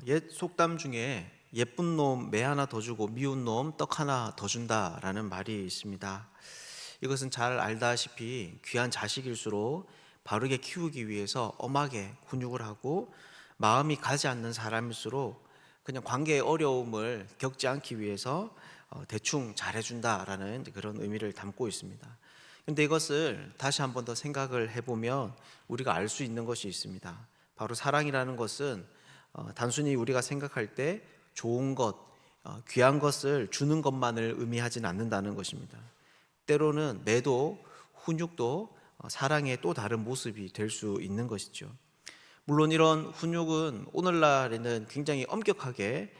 옛 속담 중에 예쁜 놈 매 하나 더 주고 미운 놈 떡 하나 더 준다라는 말이 있습니다. 이것은 잘 알다시피 귀한 자식일수록 바르게 키우기 위해서 엄하게 훈육을 하고, 마음이 가지 않는 사람일수록 그냥 관계의 어려움을 겪지 않기 위해서 대충 잘해준다라는 그런 의미를 담고 있습니다. 근데 이것을 다시 한번 더 생각을 해보면 우리가 알 수 있는 것이 있습니다. 바로 사랑이라는 것은 단순히 우리가 생각할 때 좋은 것, 귀한 것을 주는 것만을 의미하지는 않는다는 것입니다. 때로는 매도, 훈육도 사랑의 또 다른 모습이 될 수 있는 것이죠. 물론 이런 훈육은 오늘날에는 굉장히 엄격하게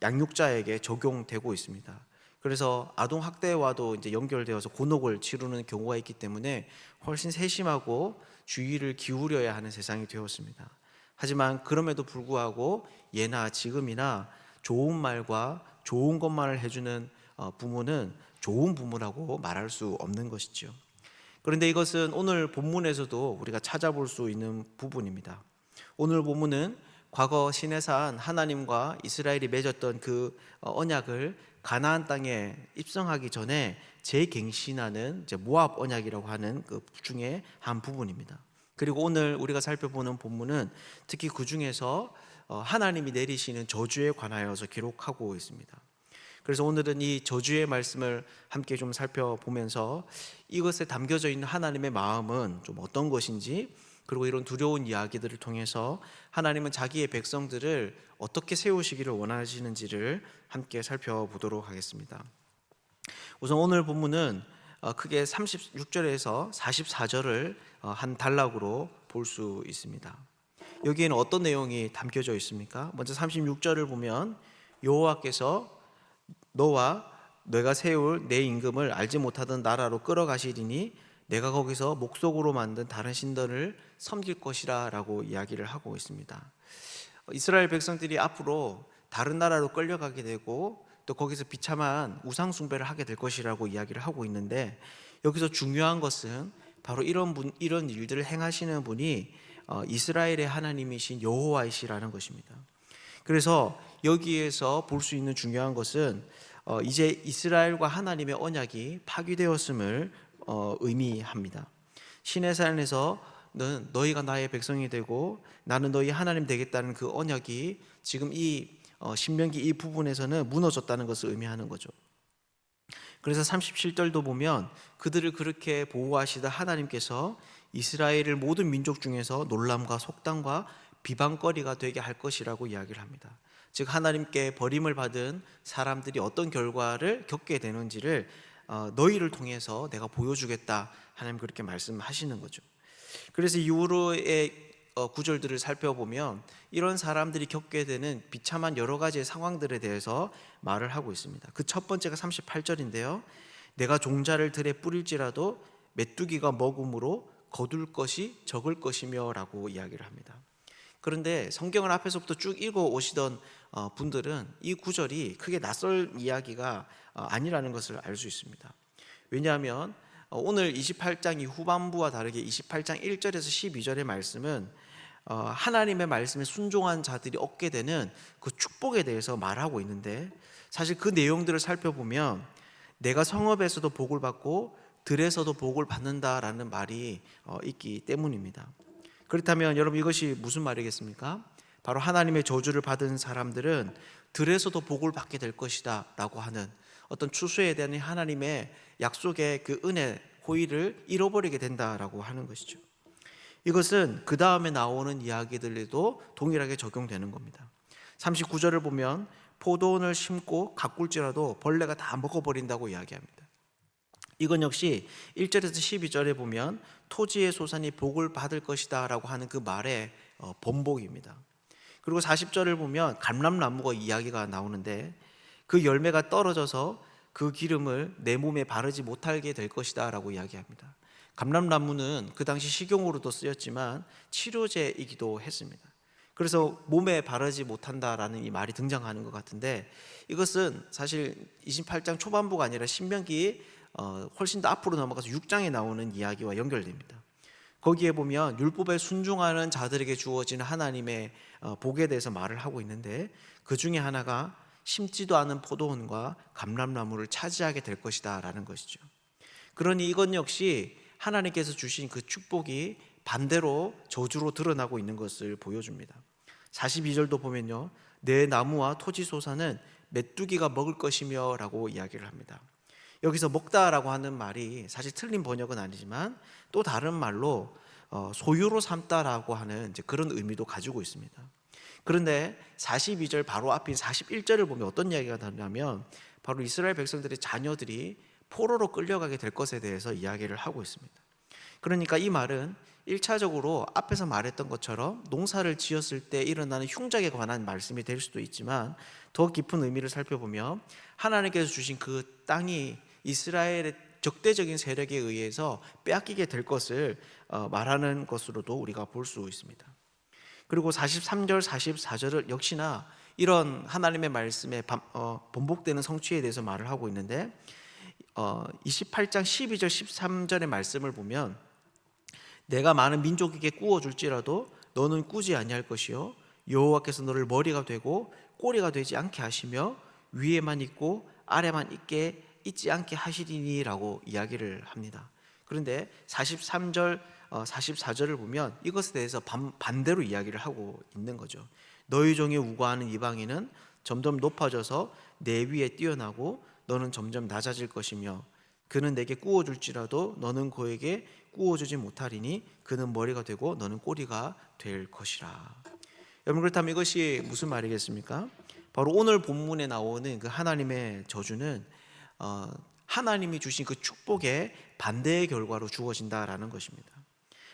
양육자에게 적용되고 있습니다. 그래서 아동 학대와도 이제 연결되어서 곤혹을 치르는 경우가 있기 때문에 훨씬 세심하고 주의를 기울여야 하는 세상이 되었습니다. 하지만 그럼에도 불구하고 예나 지금이나 좋은 말과 좋은 것만을 해주는 부모는 좋은 부모라고 말할 수 없는 것이죠. 그런데 이것은 오늘 본문에서도 우리가 찾아볼 수 있는 부분입니다. 오늘 본문은 과거 시내산 하나님과 이스라엘이 맺었던 그 언약을 가나안 땅에 입성하기 전에 재갱신하는 모압 언약이라고 하는 그 중에 한 부분입니다. 그리고 오늘 우리가 살펴보는 본문은 특히 그 중에서 하나님이 내리시는 저주에 관하여서 기록하고 있습니다. 그래서 오늘은 이 저주의 말씀을 함께 좀 살펴보면서 이것에 담겨져 있는 하나님의 마음은 좀 어떤 것인지, 그리고 이런 두려운 이야기들을 통해서 하나님은 자기의 백성들을 어떻게 세우시기를 원하시는지를 함께 살펴보도록 하겠습니다. 우선 오늘 본문은 크게 36절에서 44절을 한 단락으로 볼 수 있습니다. 여기에는 어떤 내용이 담겨져 있습니까? 먼저 36절을 보면 여호와께서 너와 내가 세울 내 임금을 알지 못하던 나라로 끌어가시리니 내가 거기서 목석으로 만든 다른 신들을 섬길 것이라 라고 이야기를 하고 있습니다. 이스라엘 백성들이 앞으로 다른 나라로 끌려가게 되고 또 거기서 비참한 우상 숭배를 하게 될 것이라고 이야기를 하고 있는데, 여기서 중요한 것은 바로 이런 일들을 행하시는 분이 이스라엘의 하나님이신 여호와이시라는 것입니다. 그래서 여기에서 볼 수 있는 중요한 것은 이제 이스라엘과 하나님의 언약이 파기되었음을 의미합니다. 시내산에서는 너희가 나의 백성이 되고 나는 너희 하나님 되겠다는 그 언약이 지금 이 신명기 이 부분에서는 무너졌다는 것을 의미하는 거죠. 그래서 37절도 보면 그들을 그렇게 보호하시다 하나님께서 이스라엘을 모든 민족 중에서 놀람과 속담과 비방거리가 되게 할 것이라고 이야기를 합니다. 즉 하나님께 버림을 받은 사람들이 어떤 결과를 겪게 되는지를 너희를 통해서 내가 보여주겠다, 하나님 그렇게 말씀하시는 거죠. 그래서 이후로의 구절들을 살펴보면 이런 사람들이 겪게 되는 비참한 여러 가지의 상황들에 대해서 말을 하고 있습니다. 그 첫 번째가 38절인데요. 내가 종자를 들에 뿌릴지라도 메뚜기가 먹음으로 거둘 것이 적을 것이며 라고 이야기를 합니다. 그런데 성경을 앞에서부터 쭉 읽어 오시던 분들은 이 구절이 크게 낯설 이야기가 아니라는 것을 알 수 있습니다. 왜냐하면 오늘 28장 이 후반부와 다르게 28장 1절에서 12절의 말씀은 하나님의 말씀에 순종한 자들이 얻게 되는 그 축복에 대해서 말하고 있는데, 사실 그 내용들을 살펴보면 내가 성읍에서도 복을 받고 들에서도 복을 받는다라는 말이 있기 때문입니다. 그렇다면 여러분 이것이 무슨 말이겠습니까? 바로 하나님의 저주를 받은 사람들은 들에서도 복을 받게 될 것이다 라고 하는 어떤 추수에 대한 하나님의 약속의 그 은혜, 호의를 잃어버리게 된다라고 하는 것이죠. 이것은 그 다음에 나오는 이야기들에도 동일하게 적용되는 겁니다. 39절을 보면 포도원을 심고 가꿀지라도 벌레가 다 먹어버린다고 이야기합니다. 이건 역시 1절에서 12절에 보면 토지의 소산이 복을 받을 것이다 라고 하는 그 말의 번복입니다. 그리고 40절을 보면 감람나무가 이야기가 나오는데 그 열매가 떨어져서 그 기름을 내 몸에 바르지 못하게 될 것이다 라고 이야기합니다. 감람나무는 그 당시 식용으로도 쓰였지만 치료제이기도 했습니다. 그래서 몸에 바르지 못한다라는 이 말이 등장하는 것 같은데, 이것은 사실 28장 초반부가 아니라 신명기 훨씬 더 앞으로 넘어가서 6장에 나오는 이야기와 연결됩니다. 거기에 보면 율법에 순종하는 자들에게 주어지는 하나님의 복에 대해서 말을 하고 있는데, 그 중에 하나가 심지도 않은 포도원과 감람나무를 차지하게 될 것이다 라는 것이죠. 그러니 이것 역시 하나님께서 주신 그 축복이 반대로 저주로 드러나고 있는 것을 보여줍니다. 42절도 보면요, 내 나무와 토지 소사는 메뚜기가 먹을 것이며 라고 이야기를 합니다. 여기서 먹다라고 하는 말이 사실 틀린 번역은 아니지만 또 다른 말로 소유로 삼다라고 하는 이제 그런 의미도 가지고 있습니다. 그런데 42절 바로 앞인 41절을 보면 어떤 이야기가 나오냐면, 바로 이스라엘 백성들의 자녀들이 포로로 끌려가게 될 것에 대해서 이야기를 하고 있습니다. 그러니까 이 말은 1차적으로 앞에서 말했던 것처럼 농사를 지었을 때 일어나는 흉작에 관한 말씀이 될 수도 있지만, 더 깊은 의미를 살펴보면 하나님께서 주신 그 땅이 이스라엘의 적대적인 세력에 의해서 빼앗기게 될 것을 말하는 것으로도 우리가 볼 수 있습니다. 그리고 43절, 44절을 역시나 이런 하나님의 말씀에 번복되는 성취에 대해서 말을 하고 있는데, 28장 12절, 13절의 말씀을 보면, 내가 많은 민족에게 꾸어줄지라도 너는 꾸지 아니할 것이요 여호와께서 너를 머리가 되고 꼬리가 되지 않게 하시며 위에만 있고 아래만 있지 않게 하시리니 라고 이야기를 합니다. 그런데 43절, 44절을 보면 이것에 대해서 반대로 이야기를 하고 있는 거죠. 너희 종이 우거하는 이방인은 점점 높아져서 내 위에 뛰어나고 너는 점점 낮아질 것이며, 그는 내게 꾸어줄지라도 너는 그에게 꾸어주지 못하리니 그는 머리가 되고 너는 꼬리가 될 것이라. 여러분, 그렇다면 이것이 무슨 말이겠습니까? 바로 오늘 본문에 나오는 그 하나님의 저주는 하나님이 주신 그 축복의 반대의 결과로 주어진다라는 것입니다.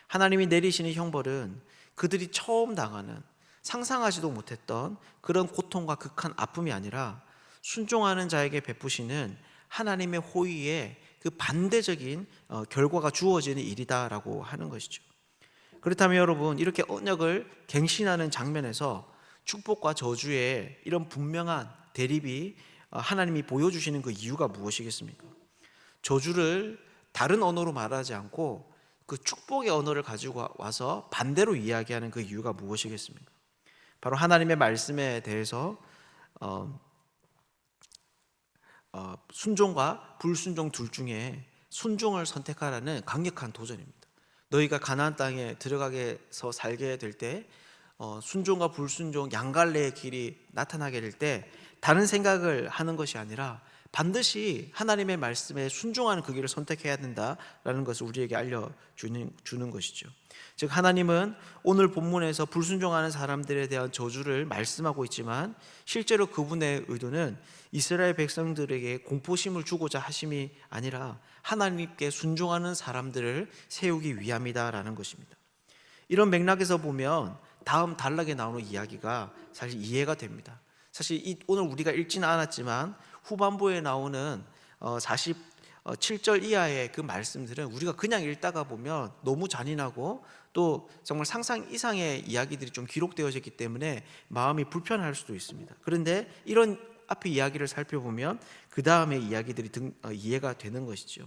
하나님이 내리시는 형벌은 그들이 처음 당하는, 상상하지도 못했던 그런 고통과 극한 아픔이 아니라 순종하는 자에게 베푸시는 하나님의 호의에 그 반대적인 결과가 주어지는 일이다라고 하는 것이죠. 그렇다면 여러분, 이렇게 언약을 갱신하는 장면에서 축복과 저주의 이런 분명한 대립이 하나님이 보여주시는 그 이유가 무엇이겠습니까? 저주를 다른 언어로 말하지 않고 그 축복의 언어를 가지고 와서 반대로 이야기하는 그 이유가 무엇이겠습니까? 바로 하나님의 말씀에 대해서 순종과 불순종 둘 중에 순종을 선택하라는 강력한 도전입니다. 너희가 가나안 땅에 들어가게서 살게 될 때 순종과 불순종 양갈래의 길이 나타나게 될 때 다른 생각을 하는 것이 아니라 반드시 하나님의 말씀에 순종하는 그 길을 선택해야 된다라는 것을 우리에게 알려주는 것이죠. 즉, 하나님은 오늘 본문에서 불순종하는 사람들에 대한 저주를 말씀하고 있지만 실제로 그분의 의도는 이스라엘 백성들에게 공포심을 주고자 하심이 아니라 하나님께 순종하는 사람들을 세우기 위함이다라는 것입니다. 이런 맥락에서 보면 다음 단락에 나오는 이야기가 사실 이해가 됩니다. 사실 오늘 우리가 읽지는 않았지만 후반부에 나오는 47절 이하의 그 말씀들은 우리가 그냥 읽다가 보면 너무 잔인하고 또 정말 상상 이상의 이야기들이 좀 기록되어졌기 때문에 마음이 불편할 수도 있습니다. 그런데 이런 앞의 이야기를 살펴보면 그 다음의 이야기들이 이해가 되는 것이죠.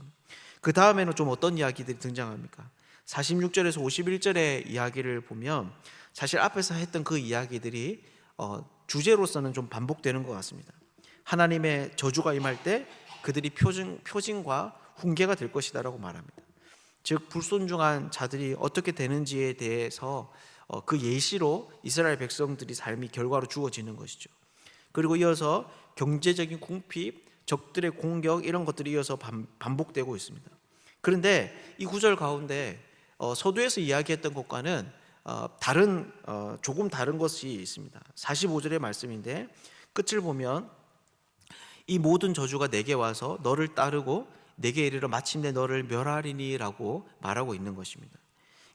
그 다음에는 좀 어떤 이야기들이 등장합니까? 46절에서 51절의 이야기를 보면 사실 앞에서 했던 그 이야기들이 주제로서는 좀 반복되는 것 같습니다. 하나님의 저주가 임할 때 그들이 표징과 훈계가 될 것이다 라고 말합니다. 즉, 불순종한 자들이 어떻게 되는지에 대해서 그 예시로 이스라엘 백성들이 삶이 결과로 주어지는 것이죠. 그리고 이어서 경제적인 궁핍, 적들의 공격, 이런 것들이 이어서 반복되고 있습니다. 그런데 이 구절 가운데 서두에서 이야기했던 것과는 조금 다른 것이 있습니다. 45절의 말씀인데 끝을 보면 이 모든 저주가 내게 와서 너를 따르고 내게 이르러 마침내 너를 멸하리니 라고 말하고 있는 것입니다.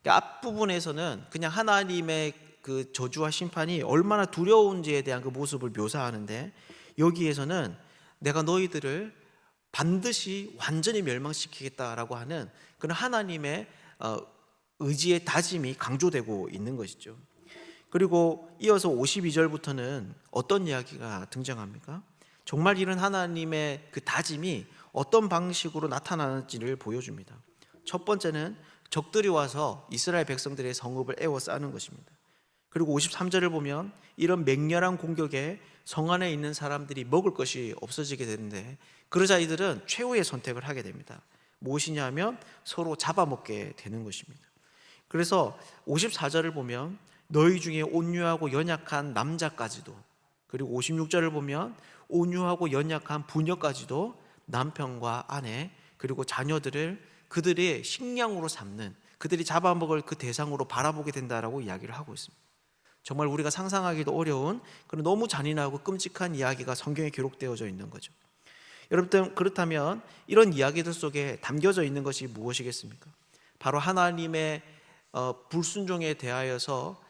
그러니까 앞부분에서는 그냥 하나님의 그 저주와 심판이 얼마나 두려운지에 대한 그 모습을 묘사하는데, 여기에서는 내가 너희들을 반드시 완전히 멸망시키겠다라고 하는 그런 하나님의 의지의 다짐이 강조되고 있는 것이죠. 그리고 이어서 52절부터는 어떤 이야기가 등장합니까? 정말 이런 하나님의 그 다짐이 어떤 방식으로 나타나는지를 보여줍니다. 첫 번째는 적들이 와서 이스라엘 백성들의 성읍을 에워싸는 것입니다. 그리고 53절을 보면 이런 맹렬한 공격에 성 안에 있는 사람들이 먹을 것이 없어지게 되는데, 그러자 이들은 최후의 선택을 하게 됩니다. 무엇이냐 하면 서로 잡아먹게 되는 것입니다. 그래서 54절을 보면 너희 중에 온유하고 연약한 남자까지도, 그리고 56절을 보면 온유하고 연약한 부녀까지도 남편과 아내 그리고 자녀들을 그들의 식량으로 삼는, 그들이 잡아먹을 그 대상으로 바라보게 된다라고 이야기를 하고 있습니다. 정말 우리가 상상하기도 어려운 그런 너무 잔인하고 끔찍한 이야기가 성경에 기록되어져 있는 거죠. 여러분, 그렇다면 이런 이야기들 속에 담겨져 있는 것이 무엇이겠습니까? 바로 하나님의 불순종에 대하여서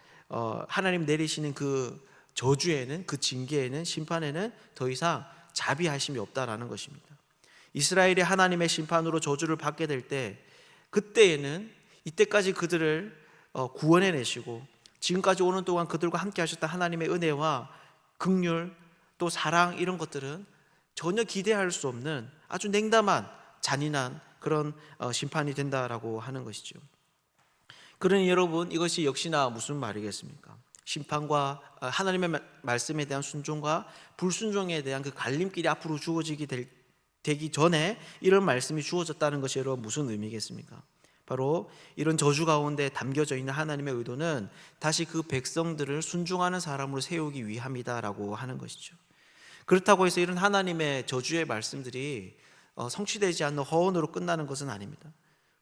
하나님 내리시는 그 저주에는, 그 징계에는, 심판에는 더 이상 자비하심이 없다라는 것입니다. 이스라엘이 하나님의 심판으로 저주를 받게 될 때, 그때에는 이때까지 그들을 구원해 내시고 지금까지 오는 동안 그들과 함께 하셨던 하나님의 은혜와 긍휼, 또 사랑, 이런 것들은 전혀 기대할 수 없는 아주 냉담한 잔인한 그런 심판이 된다라고 하는 것이죠. 그러니 여러분, 이것이 역시나 무슨 말이겠습니까? 심판과 하나님의 말씀에 대한 순종과 불순종에 대한 그 갈림길이 앞으로 되기 전에 이런 말씀이 주어졌다는 것이 여러분 무슨 의미겠습니까? 바로 이런 저주 가운데 담겨져 있는 하나님의 의도는 다시 그 백성들을 순종하는 사람으로 세우기 위함이다라고 하는 것이죠. 그렇다고 해서 이런 하나님의 저주의 말씀들이 성취되지 않는 허언으로 끝나는 것은 아닙니다.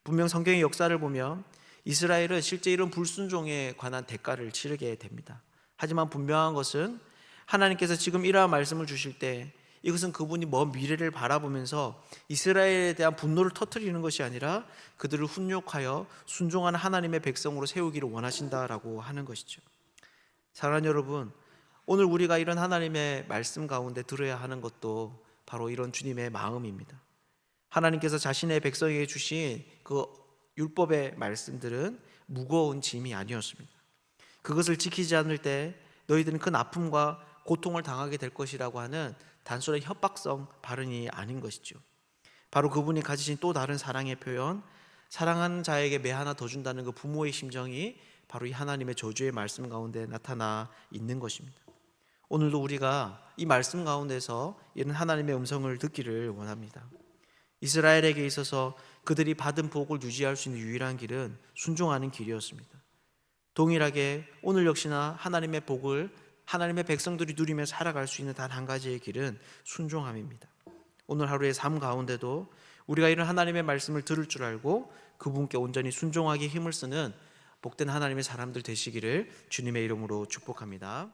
분명 성경의 역사를 보면 이스라엘은 실제 이런 불순종에 관한 대가를 치르게 됩니다. 하지만 분명한 것은 하나님께서 지금 이러한 말씀을 주실 때 이것은 그분이 먼 미래를 바라보면서 이스라엘에 대한 분노를 터뜨리는 것이 아니라 그들을 훈육하여 순종하는 하나님의 백성으로 세우기를 원하신다라고 하는 것이죠. 사랑하는 여러분, 오늘 우리가 이런 하나님의 말씀 가운데 들어야 하는 것도 바로 이런 주님의 마음입니다. 하나님께서 자신의 백성에게 주신 그 율법의 말씀들은 무거운 짐이 아니었습니다. 그것을 지키지 않을 때 너희들은 큰 아픔과 고통을 당하게 될 것이라고 하는 단순한 협박성 발언이 아닌 것이죠. 바로 그분이 가지신 또 다른 사랑의 표현, 사랑하는 자에게 매 하나 더 준다는 그 부모의 심정이 바로 이 하나님의 저주의 말씀 가운데 나타나 있는 것입니다. 오늘도 우리가 이 말씀 가운데서 이런 하나님의 음성을 듣기를 원합니다. 이스라엘에게 있어서 그들이 받은 복을 유지할 수 있는 유일한 길은 순종하는 길이었습니다. 동일하게 오늘 역시나 하나님의 복을 하나님의 백성들이 누리며 살아갈 수 있는 단 한 가지의 길은 순종함입니다. 오늘 하루의 삶 가운데도 우리가 이런 하나님의 말씀을 들을 줄 알고 그분께 온전히 순종하기 힘을 쓰는 복된 하나님의 사람들 되시기를 주님의 이름으로 축복합니다.